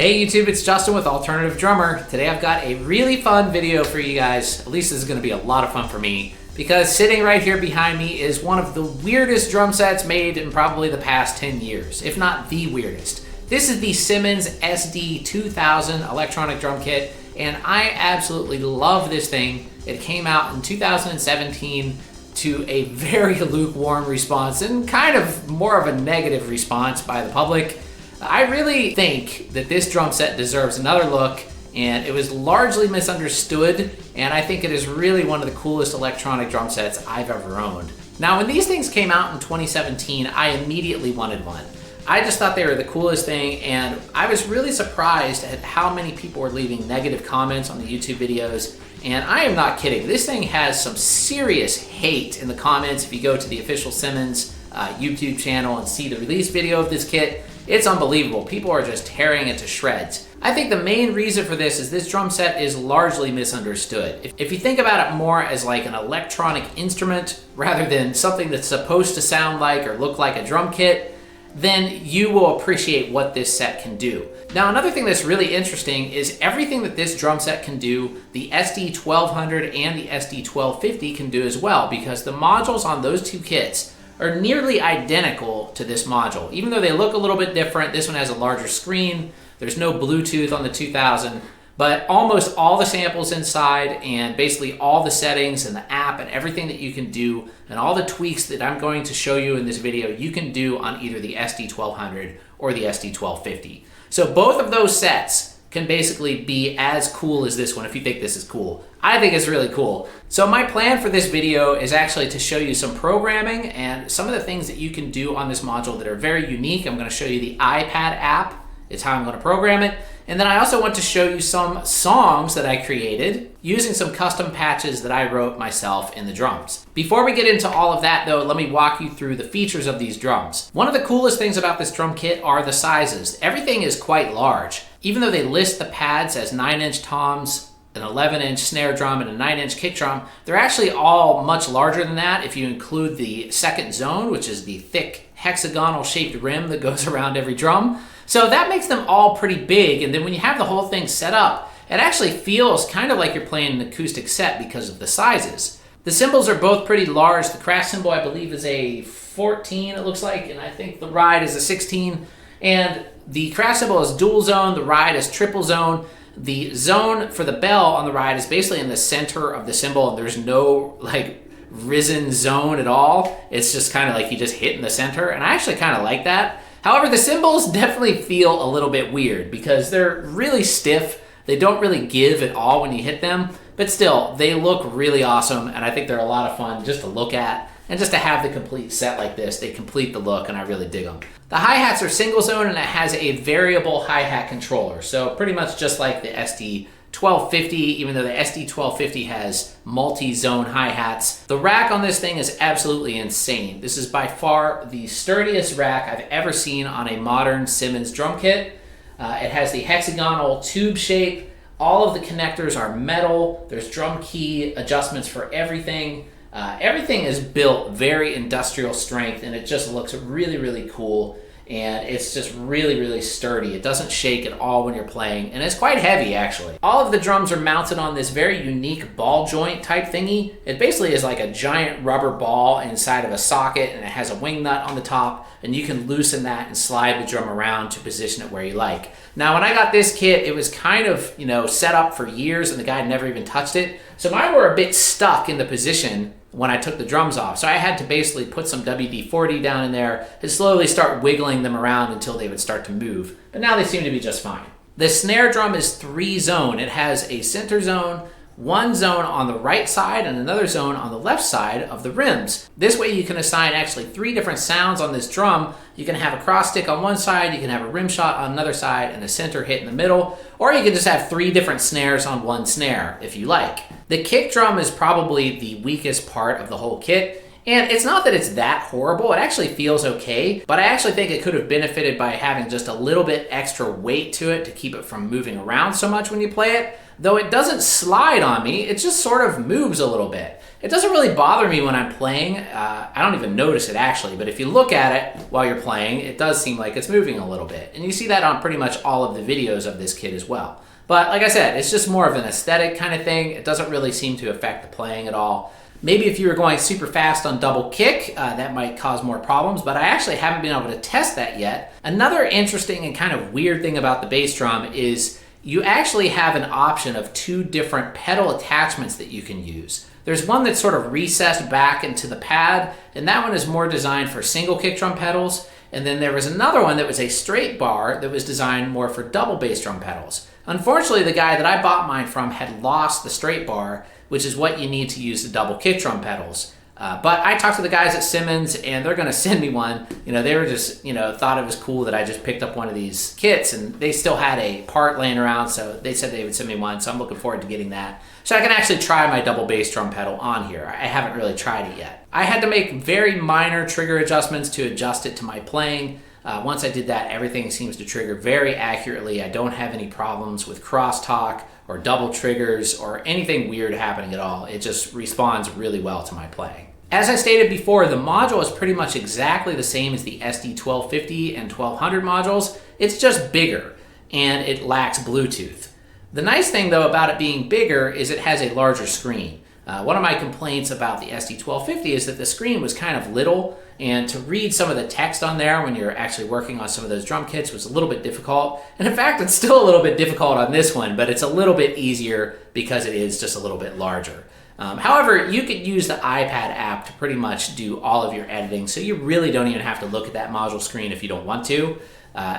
Hey YouTube, it's Justin with Alternative Drummer. Today I've got a really fun video for you guys. At least this is going to be a lot of fun for me, because sitting right here behind me is one of the weirdest drum sets made in probably the past 10 years, if not the weirdest. This is the Simmons SD2000 electronic drum kit, and I absolutely love this thing. It came out in 2017 to a very lukewarm response and kind of more of a negative response by the public. I really think that this drum set deserves another look, and it was largely misunderstood, and I think it is really one of the coolest electronic drum sets I've ever owned. Now, when these things came out in 2017, I immediately wanted one. I just thought they were the coolest thing, and I was really surprised at how many people were leaving negative comments on the YouTube videos, and I am not kidding. This thing has some serious hate in the comments. If you go to the official Simmons YouTube channel and see the release video of this kit, it's unbelievable. People are just tearing it to shreds. I think the main reason for this is this drum set is largely misunderstood. If you think about it more as like an electronic instrument rather than something that's supposed to sound like or look like a drum kit, then you will appreciate what this set can do. Now, another thing that's really interesting is everything that this drum set can do, the SD1200 and the SD1250 can do as well, because the modules on those two kits are nearly identical to this module. Even though they look a little bit different, this one has a larger screen, there's no Bluetooth on the 2000, but almost all the samples inside and basically all the settings and the app and everything that you can do and all the tweaks that I'm going to show you in this video, you can do on either the SD1200 or the SD1250. So both of those sets can basically be as cool as this one if you think this is cool. I think it's really cool. So my plan for this video is actually to show you some programming and some of the things that you can do on this module that are very unique. I'm going to show you the iPad app. It's how I'm going to program it. And then I also want to show you some songs that I created using some custom patches that I wrote myself in the drums. Before we get into all of that though, let me walk you through the features of these drums. One of the coolest things about this drum kit are the sizes. Everything is quite large. Even though they list the pads as 9-inch toms, an 11-inch snare drum, and a 9-inch kick drum, they're actually all much larger than that if you include the second zone, which is the thick hexagonal shaped rim that goes around every drum. So that makes them all pretty big, and then when you have the whole thing set up, it actually feels kind of like you're playing an acoustic set because of the sizes. The cymbals are both pretty large. The crash cymbal, I believe, is a 14, it looks like, and I think the ride is a 16. And the crash cymbal is dual zone, the ride is triple zone. The zone for the bell on the ride is basically in the center of the cymbal, and there's no like risen zone at all. It's just kind of like you just hit in the center, and I actually kind of like that. However, the cymbals definitely feel a little bit weird because they're really stiff. They don't really give at all when you hit them, but still, they look really awesome, and I think they're a lot of fun just to look at, and just to have the complete set like this. They complete the look, and I really dig them. The hi-hats are single zone, and it has a variable hi-hat controller, so pretty much just like the SD1250, even though the SD1250 has multi-zone hi-hats. The rack on this thing is absolutely insane. This is by far the sturdiest rack I've ever seen on a modern Simmons drum kit. It has the hexagonal tube shape. All of the connectors are metal. There's drum key adjustments for everything. Everything is built very industrial strength, and it just looks really, really cool. And it's just really, really sturdy. It doesn't shake at all when you're playing, and it's quite heavy actually. All of the drums are mounted on this very unique ball joint type thingy. It basically is like a giant rubber ball inside of a socket, and it has a wing nut on the top, and you can loosen that and slide the drum around to position it where you like. Now, when I got this kit, it was kind of, set up for years, and the guy never even touched it. So mine were a bit stuck in the position when I took the drums off. So I had to basically put some WD-40 down in there and slowly start wiggling them around until they would start to move. But now they seem to be just fine. The snare drum is 3-zone. It has a center zone, one zone on the right side, and another zone on the left side of the rims. This way you can assign actually 3 different sounds on this drum. You can have a cross stick on one side, you can have a rim shot on another side, and a center hit in the middle, or you can just have 3 different snares on one snare if you like. The kick drum is probably the weakest part of the whole kit. And it's not that it's that horrible, it actually feels okay, but I actually think it could have benefited by having just a little bit extra weight to it to keep it from moving around so much when you play it. Though it doesn't slide on me, it just sort of moves a little bit. It doesn't really bother me when I'm playing. I don't even notice it actually, but if you look at it while you're playing, it does seem like it's moving a little bit. And you see that on pretty much all of the videos of this kit as well. But like I said, it's just more of an aesthetic kind of thing. It doesn't really seem to affect the playing at all. Maybe if you were going super fast on double kick, that might cause more problems, but I actually haven't been able to test that yet. Another interesting and kind of weird thing about the bass drum is you actually have an option of 2 different pedal attachments that you can use. There's one that's sort of recessed back into the pad, and that one is more designed for single kick drum pedals. And then there was another one that was a straight bar that was designed more for double bass drum pedals. Unfortunately, the guy that I bought mine from had lost the straight bar, which is what you need to use the double kick drum pedals. But I talked to the guys at Simmons, and they're going to send me one. They were just, thought it was cool that I just picked up one of these kits, and they still had a part laying around, so they said they would send me one, so I'm looking forward to getting that. So I can actually try my double bass drum pedal on here. I haven't really tried it yet. I had to make very minor trigger adjustments to adjust it to my playing. Once I did that, everything seems to trigger very accurately. I don't have any problems with crosstalk or double triggers or anything weird happening at all. It just responds really well to my playing. As I stated before, the module is pretty much exactly the same as the SD1250 and 1200 modules. It's just bigger, and it lacks Bluetooth. The nice thing, though, about it being bigger is it has a larger screen. One of my complaints about the SD1250 is that the screen was kind of little, and to read some of the text on there when you're actually working on some of those drum kits was a little bit difficult. And in fact, it's still a little bit difficult on this one, but it's a little bit easier because it is just a little bit larger. However, you could use the iPad app to pretty much do all of your editing, so you really don't even have to look at that module screen if you don't want to,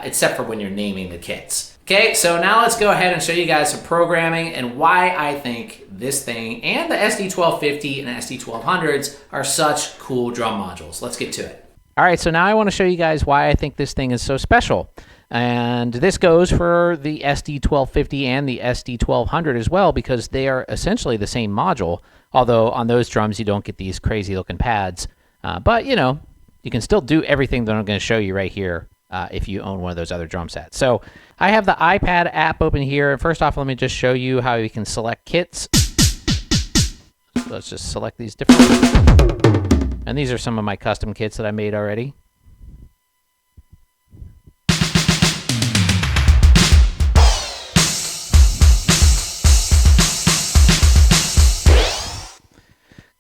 except for when you're naming the kits. Okay, so now let's go ahead and show you guys some programming and why I think this thing and the SD1250 and SD1200s are such cool drum modules. Let's get to it. All right, so now I want to show you guys why I think this thing is so special. And this goes for the SD1250 and the SD1200 as well, because they are essentially the same module, although on those drums you don't get these crazy looking pads. But you can still do everything that I'm going to show you right here if you own one of those other drum sets. So I have the iPad app open here. And first off, let me just show you how you can select kits. So let's just select these different ones. And these are some of my custom kits that I made already.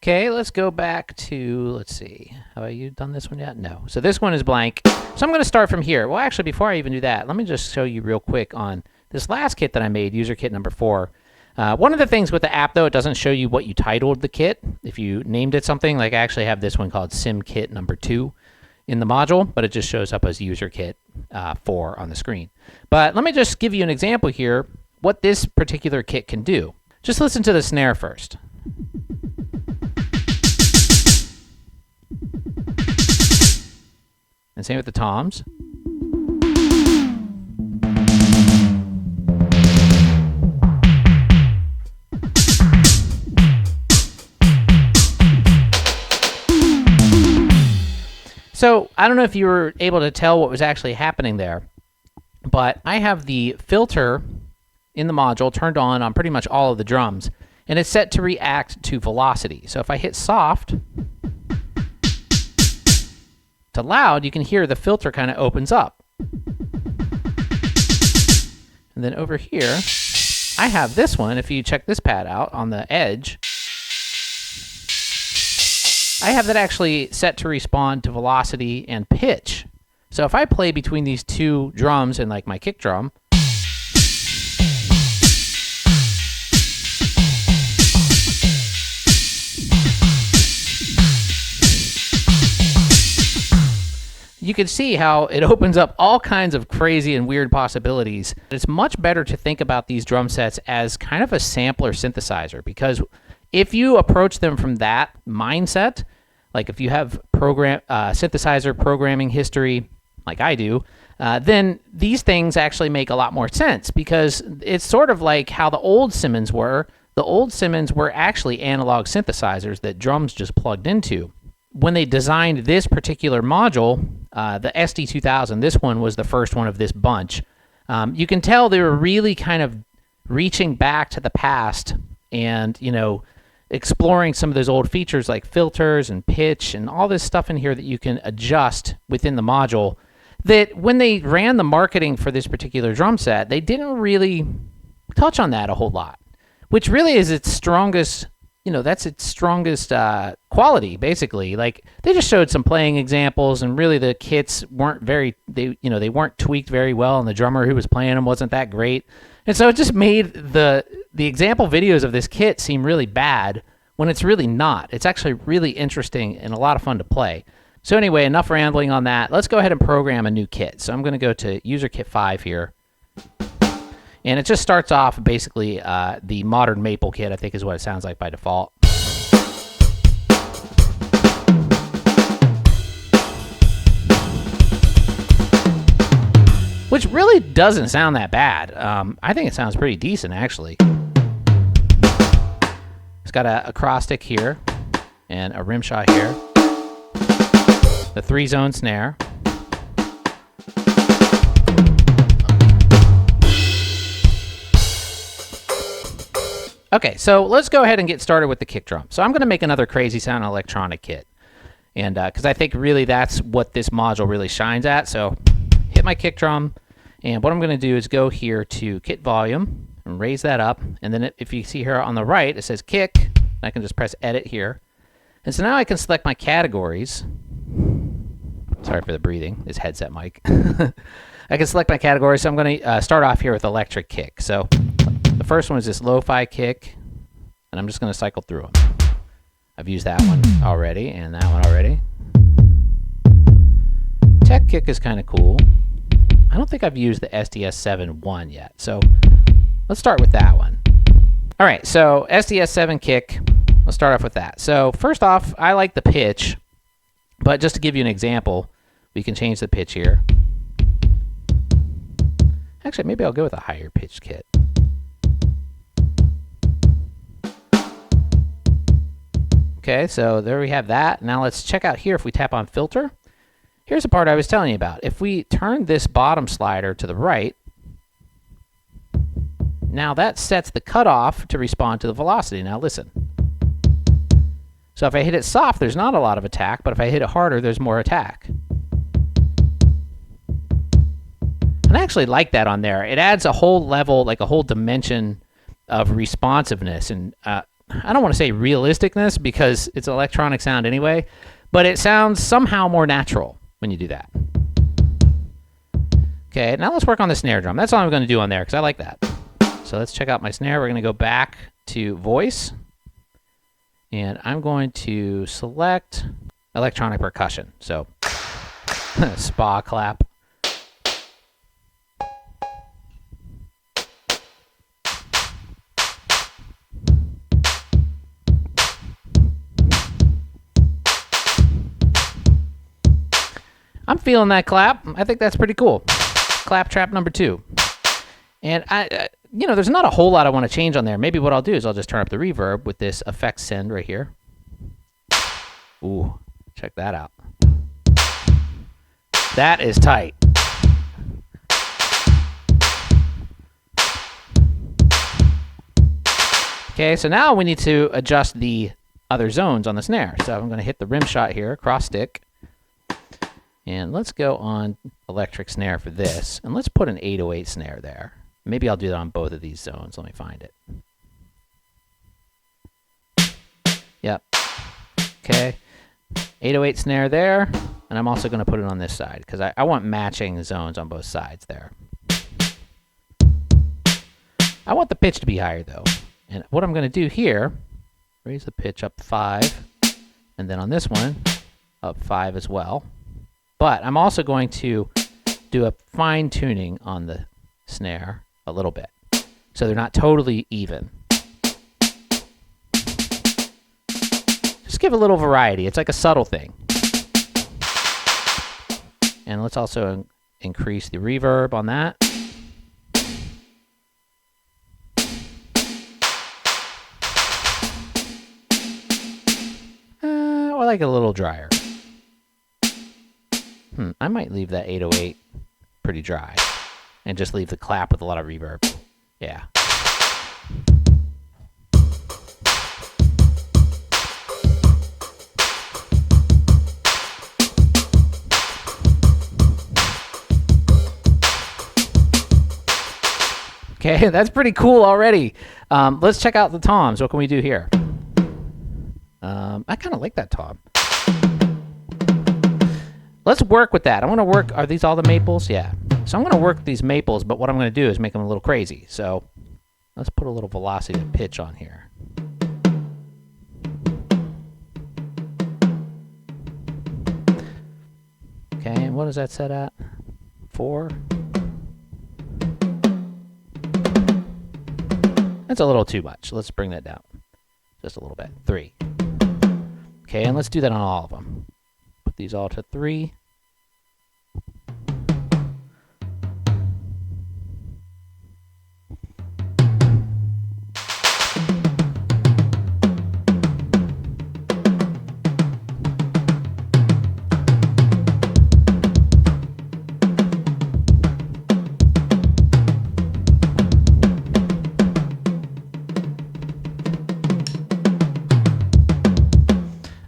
Okay, let's go back to, let's see, have you done this one yet? No. So this one is blank. So I'm going to start from here. Well, actually, before I even do that, let me just show you real quick on this last kit that I made, user kit number 4. One of the things with the app, though, it doesn't show you what you titled the kit. If you named it something, like I actually have this one called Sim Kit number 2 in the module, but it just shows up as user kit 4 on the screen. But let me just give you an example here, what this particular kit can do. Just listen to the snare first. And same with the toms. So I don't know if you were able to tell what was actually happening there, but I have the filter in the module turned on pretty much all of the drums, and it's set to react to velocity. So if I hit soft to loud, you can hear the filter kind of opens up. And then over here, I have this one. If you check this pad out on the edge, I have that actually set to respond to velocity and pitch. So if I play between these two drums and like my kick drum, you can see how it opens up all kinds of crazy and weird possibilities. It's much better to think about these drum sets as kind of a sampler synthesizer, because if you approach them from that mindset, like if you have synthesizer programming history like I do, then these things actually make a lot more sense, because it's sort of like how the old Simmons were. The old Simmons were actually analog synthesizers that drums just plugged into. when they designed this particular module, the SD2000, this one was the first one of this bunch. You can tell they were really kind of reaching back to the past and, you know, exploring some of those old features like filters and pitch and all this stuff in here that you can adjust within the module, that when they ran the marketing for this particular drum set, they didn't really touch on that a whole lot, which really is its strongest, you know, that's its strongest quality, basically. Like, they just showed some playing examples, and really the kits weren't very, they weren't tweaked very well, and the drummer who was playing them wasn't that great. And so it just made the example videos of this kit seem really bad when it's really not. It's actually really interesting and a lot of fun to play. So anyway, enough rambling on that. Let's go ahead and program a new kit. So I'm going to go to user kit 5 here. And it just starts off basically the modern maple kit, I think is what it sounds like by default. Which really doesn't sound that bad. I think it sounds pretty decent, actually. It's got a acrostic here and a rim shot here. The 3-zone snare. Okay, so let's go ahead and get started with the kick drum. So I'm going to make another crazy sound electronic kit. And because I think really that's what this module really shines at. So hit my kick drum, and what I'm going to do is go here to kit volume and raise that up, and then if you see here on the right it says kick, I can just press edit here, and so now I can select my categories. Sorry for the breathing, this headset mic. I can select my categories, so I'm going to start off here with electric kick. So the first one is this lo-fi kick, and I'm just going to cycle through them. I've used that one already and that one already. Tech kick is kind of cool. I don't think I've used the SDS7 yet, so let's start with that one. All right, so SDS7 kick, let's start off with that. So first off, I like the pitch, but just to give you an example, we can change the pitch here. Actually, maybe I'll go with a higher pitched kit. Okay, so there we have that. Now let's check out here if we tap on filter. Here's the part I was telling you about. If we turn this bottom slider to the right, now that sets the cutoff to respond to the velocity. Now listen. So if I hit it soft, there's not a lot of attack, but if I hit it harder, there's more attack. And I actually like that on there. It adds a whole level, like a whole dimension of responsiveness. And I don't want to say realisticness because it's an electronic sound anyway, but it sounds somehow more natural when you do that. Okay, now let's work on the snare drum. That's all I'm going to do on there because I like that. So let's check out my snare. We're going to go back to voice, and I'm going to select electronic percussion. So spa clap. I'm feeling that clap. I think that's pretty cool. Clap trap number 2. And you know, there's not a whole lot I want to change on there. Maybe what I'll do is I'll just turn up the reverb with this effect send right here. Ooh, check that out. That is tight. Okay, so now we need to adjust the other zones on the snare. So I'm going to hit the rim shot here, cross stick. And let's go on electric snare for this. And let's put an 808 snare there. Maybe I'll do that on both of these zones. Let me find it. Yep. Okay. 808 snare there. And I'm also going to put it on this side because I want matching zones on both sides there. I want the pitch to be higher though. And what I'm going to do here, raise the pitch up 5. And then on this one, up 5 as well. But I'm also going to do a fine tuning on the snare a little bit, so they're not totally even. Just give a little variety. It's like a subtle thing. And let's also increase the reverb on that. Well, like it a little drier. I might leave that 808 pretty dry and just leave the clap with a lot of reverb. Yeah. Okay, that's pretty cool already. Let's check out the toms. What can we do here? I kind of like that tom. Let's work with that. I want to work. Are these all the maples? Yeah. So I'm going to work these maples, but what I'm going to do is make them a little crazy. So let's put a little velocity and pitch on here. Okay, and what is that set at? 4. That's a little too much. Let's bring that down just a little bit. 3. Okay, and let's do that on all of them. Put these all to 3.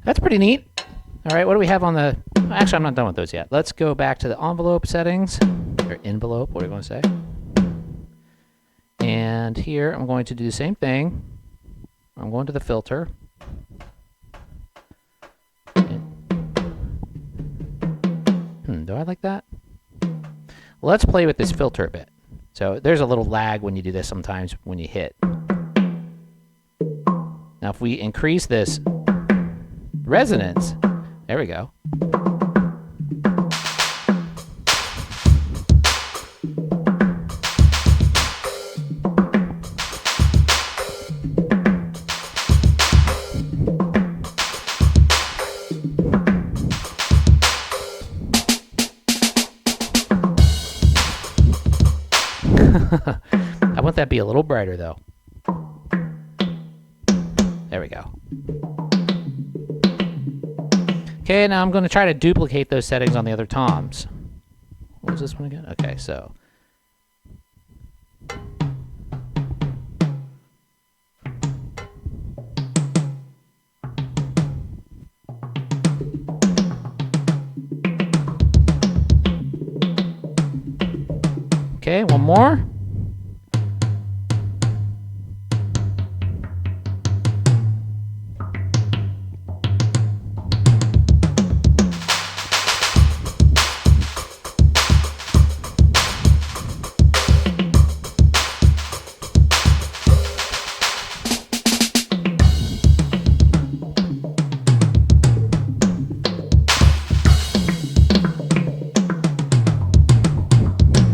That's pretty neat. All right, what do we have on the... Actually, I'm not done with those yet. Let's go back to the envelope settings, or envelope, what do you want to say? And here, I'm going to do the same thing. I'm going to the filter. Do I like that? Let's play with this filter a bit. So there's a little lag when you do this sometimes when you hit. Now, if we increase this resonance, there we go. I want that to be a little brighter though. There we go. Okay, now I'm going to try to duplicate those settings on the other toms. What was this one again? Okay, so. Okay, one more.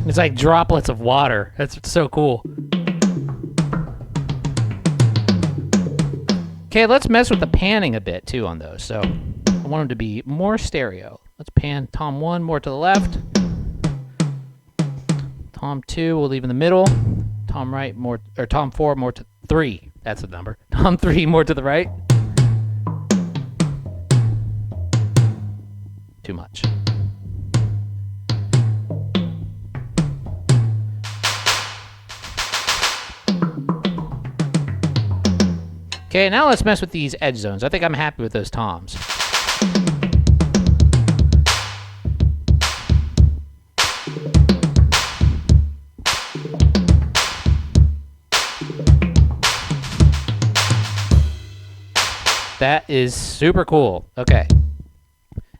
It's like droplets of water. That's so cool. Okay, let's mess with the panning a bit too on those. So I want them to be more stereo. Let's pan tom 1 more to the left. Tom 2 we'll leave in the middle. Tom right more, or tom 4 more to 3. That's the number. Tom 3 more to the right. Too much. Okay, now let's mess with these edge zones. I think I'm happy with those toms. That is super cool. Okay.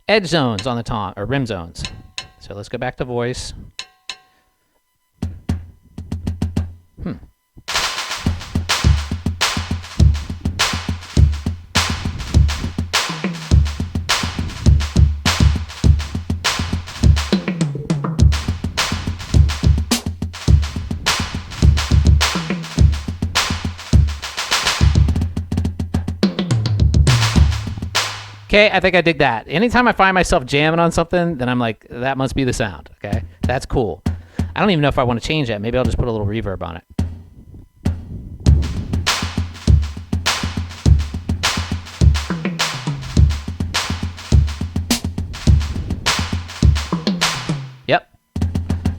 Edge zones on the tom, or rim zones. So let's go back to voice. Okay, I think I dig that. Anytime I find myself jamming on something, then I'm like, that must be the sound, okay? That's cool. I don't even know if I want to change that. Maybe I'll just put a little reverb on it.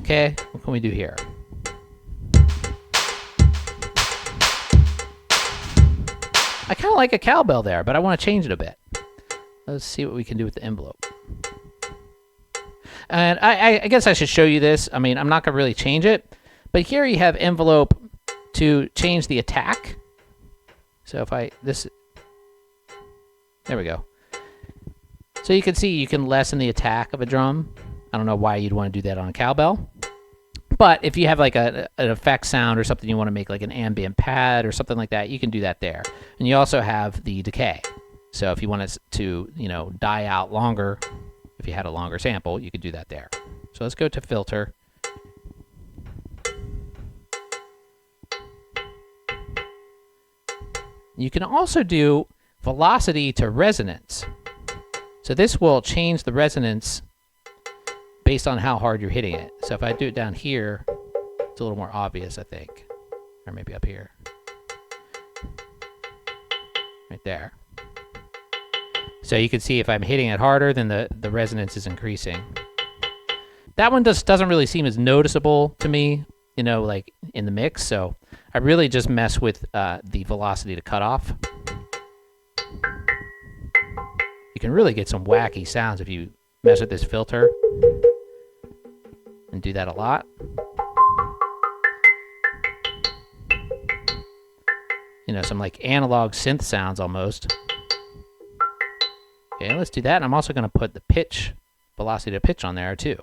Okay, what can we do here? I kind of like a cowbell there, but I want to change it a bit. Let's see what we can do with the envelope. And I guess I should show you this. I mean, I'm not going to really change it, but here you have envelope to change the attack. So if there we go. So you can see you can lessen the attack of a drum. I don't know why you'd want to do that on a cowbell. But if you have like an effect sound or something you want to make like an ambient pad or something like that, you can do that there. And you also have the decay. So if you want it to, you know, die out longer, if you had a longer sample, you could do that there. So let's go to filter. You can also do velocity to resonance. So this will change the resonance based on how hard you're hitting it. So if I do it down here, it's a little more obvious, I think. Or maybe up here. Right there. So you can see if I'm hitting it harder, then the resonance is increasing. That one doesn't really seem as noticeable to me, you know, like in the mix. So I really just mess with the velocity to cutoff. You can really get some wacky sounds if you mess with this filter and do that a lot. You know, some like analog synth sounds almost. Okay, let's do that. And I'm also going to put the pitch, velocity to pitch on there too.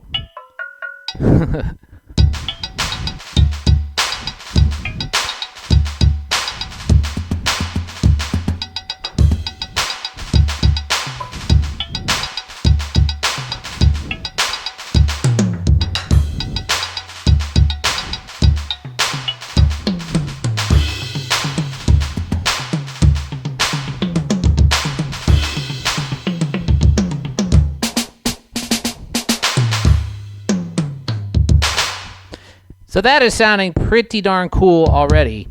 So that is sounding pretty darn cool already.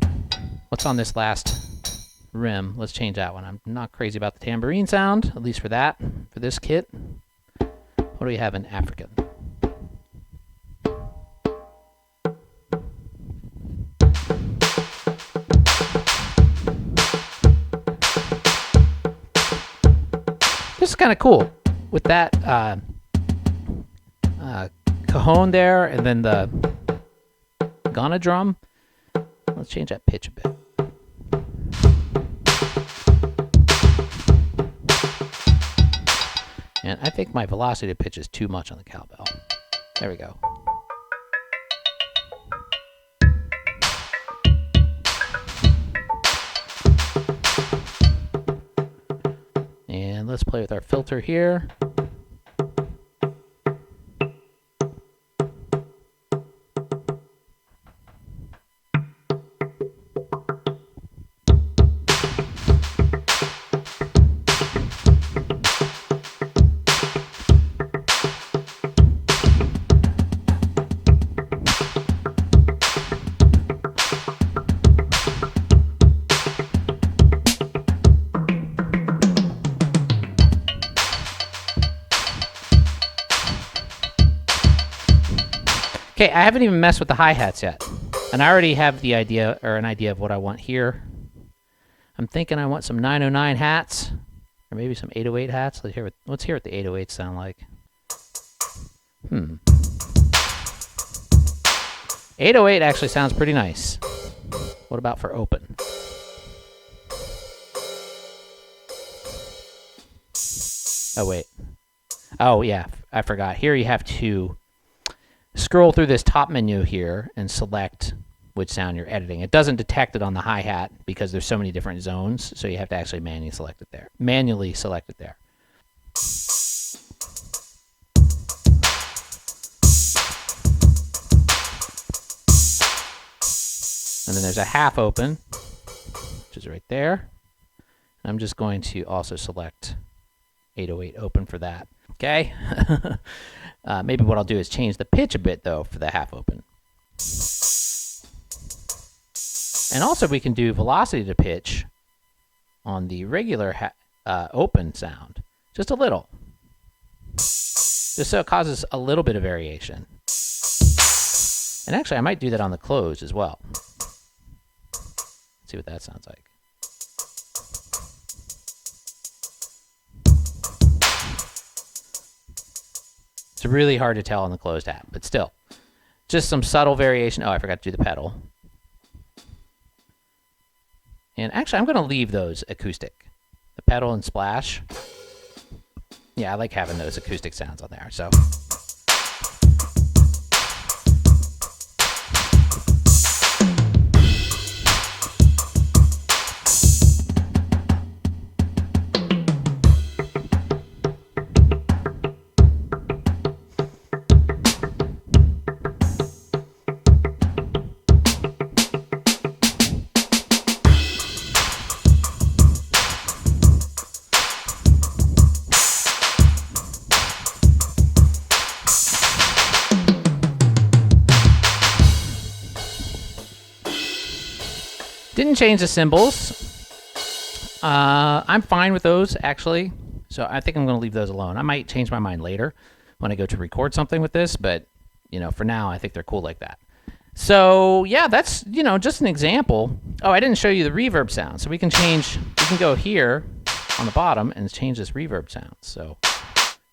What's on this last rim? Let's change that one. I'm not crazy about the tambourine sound, at least for that, for this kit. What do we have in African? This is kind of cool with that cajon there, and then the Ghana drum. Let's change that pitch a bit. And I think my velocity pitch is too much on the cowbell. There we go. And let's play with our filter here. Okay, I haven't even messed with the hi-hats yet. And I already have the idea, or an idea of what I want here. I'm thinking I want some 909 hats, or maybe some 808 hats. Let's hear what the 808s sound like. 808 actually sounds pretty nice. What about for open? Oh, wait. Oh, yeah, I forgot. Here you have to scroll through this top menu here and select which sound you're editing. It doesn't detect it on the hi-hat because there's so many different zones, so you have to actually manually select it there. And then there's a half open, which is right there. I'm just going to also select 808 open for that. Okay. Maybe what I'll do is change the pitch a bit though for the half open. And also we can do velocity to pitch on the regular open sound, just a little. Just so it causes a little bit of variation. And actually, I might do that on the close as well. Let's see what that sounds like. It's really hard to tell on the closed app, but still. Just some subtle variation. Oh, I forgot to do the pedal. And actually, I'm going to leave those acoustic. The pedal and splash. Yeah, I like having those acoustic sounds on there. So. Didn't change the cymbals. I'm fine with those, actually. So I think I'm going to leave those alone. I might change my mind later when I go to record something with this, but, you know, for now, I think they're cool like that. So, yeah, that's, you know, just an example. Oh, I didn't show you the reverb sound. So we can go here on the bottom and change this reverb sound. So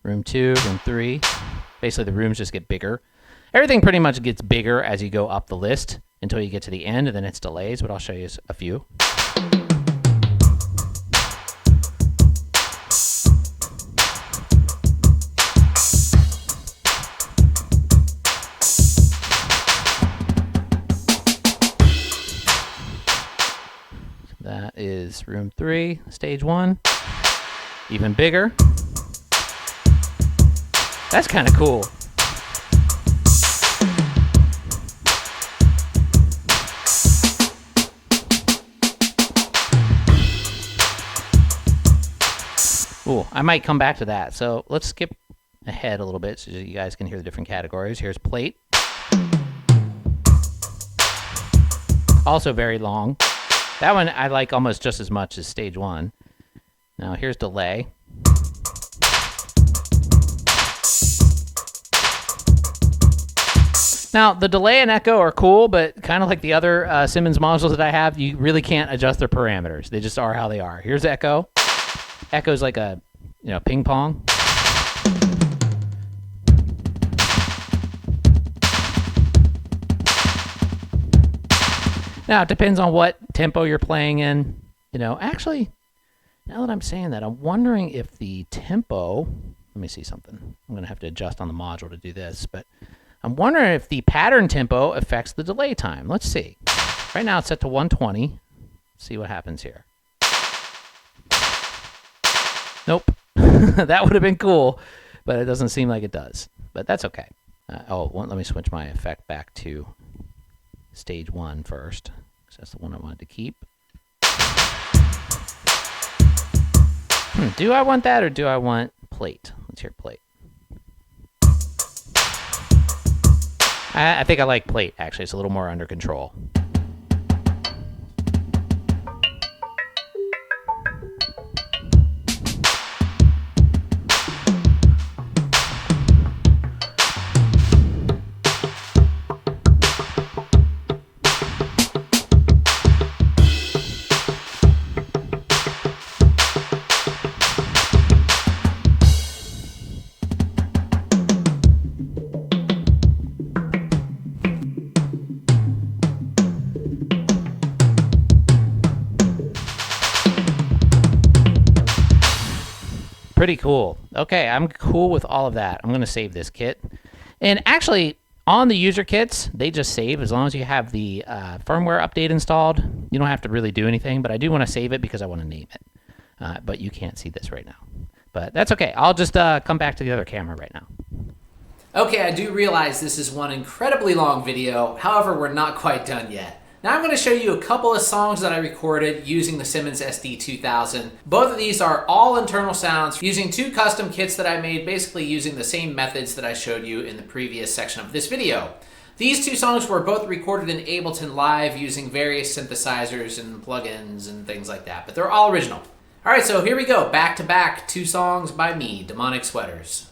room 2, room 3. Basically, the rooms just get bigger. Everything pretty much gets bigger as you go up the list until you get to the end, and then it's delays, but I'll show you a few. So that is room 3, stage 1. Even bigger. That's kind of cool. Ooh, I might come back to that. So let's skip ahead a little bit so you guys can hear the different categories. Here's plate. Also very long. That one I like almost just as much as stage 1. Now here's delay. Now, the delay and echo are cool, but kind of like the other Simmons modules that I have, you really can't adjust their parameters. They just are how they are. Here's echo. Echo's like a, you know, ping pong. Now, it depends on what tempo you're playing in. You know, actually, now that I'm saying that, I'm wondering if the tempo, let me see something. I'm going to have to adjust on the module to do this, but I'm wondering if the pattern tempo affects the delay time. Let's see. Right now it's set to 120. Let's see what happens here. Nope. That would have been cool, but it doesn't seem like it does. But that's okay. Let me switch my effect back to stage 1 first, because that's the one I wanted to keep. Do I want that or do I want plate? Let's hear plate. I think I like plate, actually. It's a little more under control. Pretty cool. Okay, I'm cool with all of that. I'm going to save this kit. And actually, on the user kits, they just save as long as you have the firmware update installed. You don't have to really do anything, but I do want to save it because I want to name it. But you can't see this right now. But that's okay. I'll just come back to the other camera right now. Okay, I do realize this is one incredibly long video. However, we're not quite done yet. Now I'm going to show you a couple of songs that I recorded using the Simmons SD2000. Both of these are all internal sounds using 2 custom kits that I made, basically using the same methods that I showed you in the previous section of this video. These 2 songs were both recorded in Ableton Live using various synthesizers and plugins and things like that, but they're all original. Alright, so here we go, back to back, 2 songs by me, Demonic Sweaters.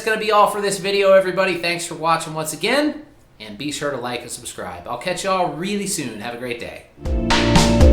that's going to be all for this video, everybody. Thanks for watching once again, and be sure to like and subscribe. I'll catch y'all really soon. Have a great day.